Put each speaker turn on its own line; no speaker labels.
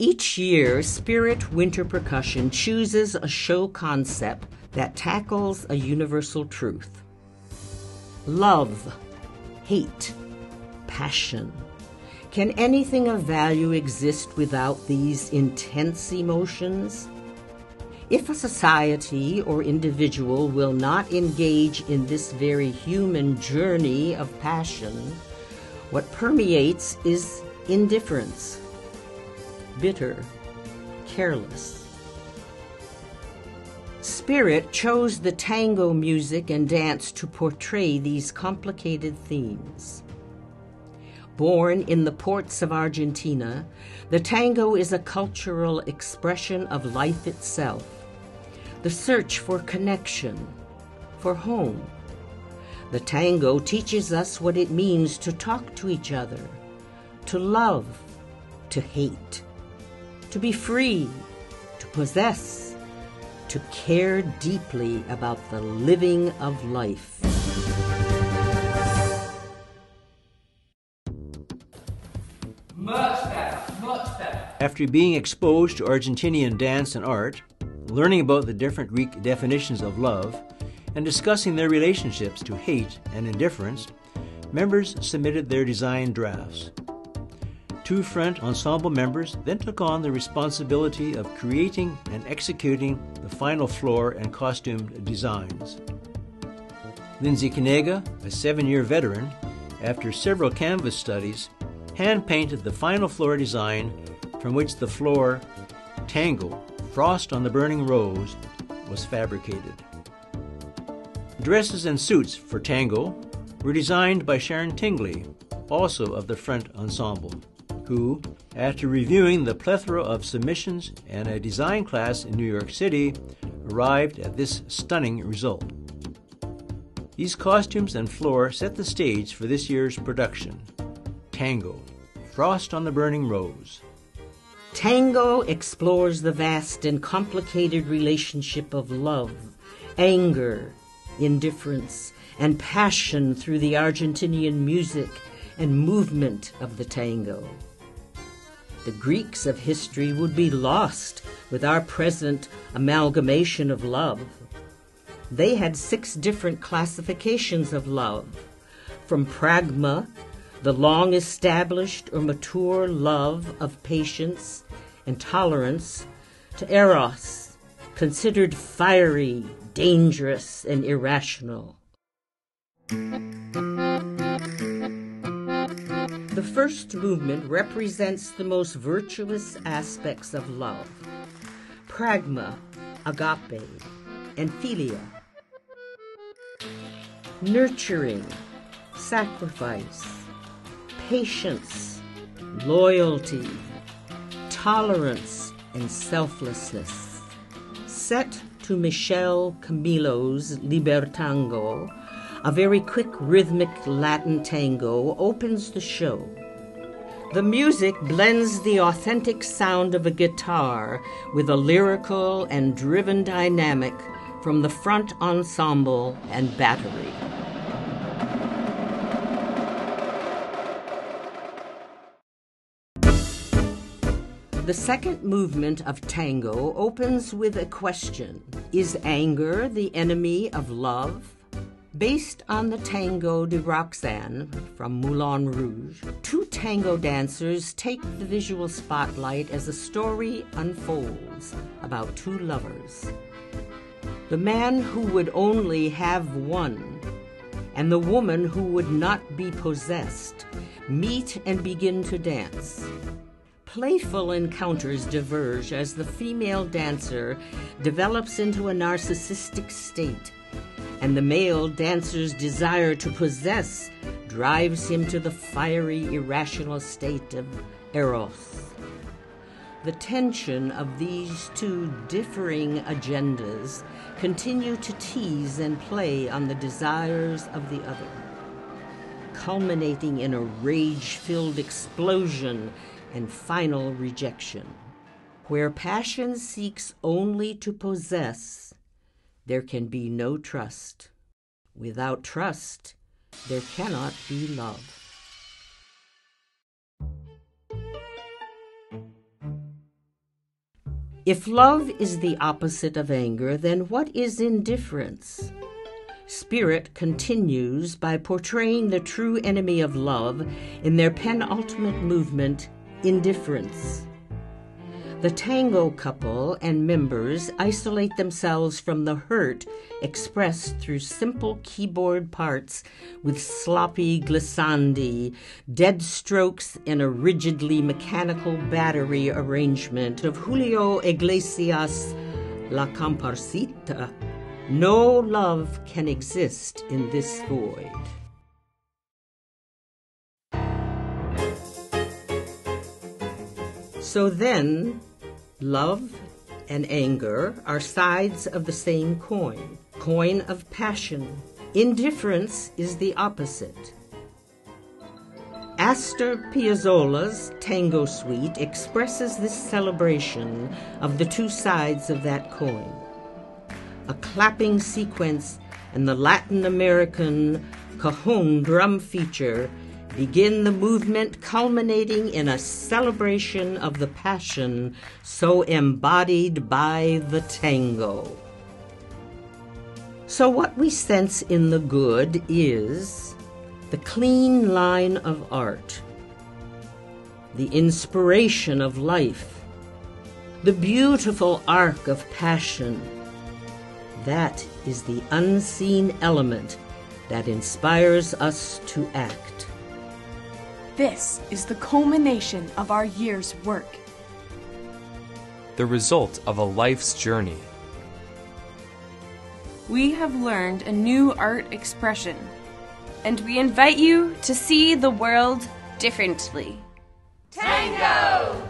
Each year, Spirit Winter Percussion chooses a show concept that tackles a universal truth. Love, hate, passion. Can anything of value exist without these intense emotions? If a society or individual will not engage in this very human journey of passion, what permeates is indifference, bitter, careless. Spirit chose the tango music and dance to portray these complicated themes. Born in the ports of Argentina, the tango is a cultural expression of life itself, the search for connection, for home. The tango teaches us what it means to talk to each other, to love, to hate, to be free, to possess, to care deeply about the living of life.
Much better, much better.
After being exposed to Argentinian dance and art, learning about the different Greek definitions of love, and discussing their relationships to hate and indifference, members submitted their design drafts. Two front ensemble members then took on the responsibility of creating and executing the final floor and costume designs. Lindsay Kanega, a 7-year veteran, after several canvas studies, hand-painted the final floor design from which the floor, Tango, Frost on the Burning Rose, was fabricated. Dresses and suits for Tango were designed by Sharon Tingley, also of the front ensemble, who, after reviewing the plethora of submissions and a design class in New York City, arrived at this stunning result. These costumes and floor set the stage for this year's production, Tango, Frost on the Burning Rose.
Tango explores the vast and complicated relationship of love, anger, indifference, and passion through the Argentinian music and movement of the tango. The Greeks of history would be lost with our present amalgamation of love. They had 6 different classifications of love, from pragma, the long-established or mature love of patience and tolerance, to eros, considered fiery, dangerous, and irrational. The first movement represents the most virtuous aspects of love: pragma, agape, and philia. Nurturing, sacrifice, patience, loyalty, tolerance, and selflessness. Set to Michel Camilo's Libertango, a very quick rhythmic Latin tango opens the show. The music blends the authentic sound of a guitar with a lyrical and driven dynamic from the front ensemble and battery. The second movement of tango opens with a question: is anger the enemy of love? Based on the Tango de Roxane from Moulin Rouge, 2 tango dancers take the visual spotlight as the story unfolds about 2 lovers. The man who would only have one and the woman who would not be possessed meet and begin to dance. Playful encounters diverge as the female dancer develops into a narcissistic state, and the male dancer's desire to possess drives him to the fiery, irrational state of eros. The tension of these 2 differing agendas continue to tease and play on the desires of the other, culminating in a rage-filled explosion and final rejection. Where passion seeks only to possess, there can be no trust. Without trust, there cannot be love. If love is the opposite of anger, then what is indifference? Spirit continues by portraying the true enemy of love in their penultimate movement, Indifference. The tango couple and members isolate themselves from the hurt expressed through simple keyboard parts with sloppy glissandi, dead strokes, and a rigidly mechanical battery arrangement of Julio Iglesias' La Comparsita. No love can exist in this void. So then, love and anger are sides of the same coin of passion. Indifference is the opposite. Astor Piazzolla's Tango Suite expresses this celebration of the two sides of that coin. A clapping sequence and the Latin American cajon drum feature begin the movement, culminating in a celebration of the passion so embodied by the tango. So what we sense in the good is the clean line of art, the inspiration of life, the beautiful arc of passion. That is the unseen element that inspires us to act.
This is the culmination of our year's work.
The result of a life's journey.
We have learned a new art expression, and we invite you to see the world differently.
Tango!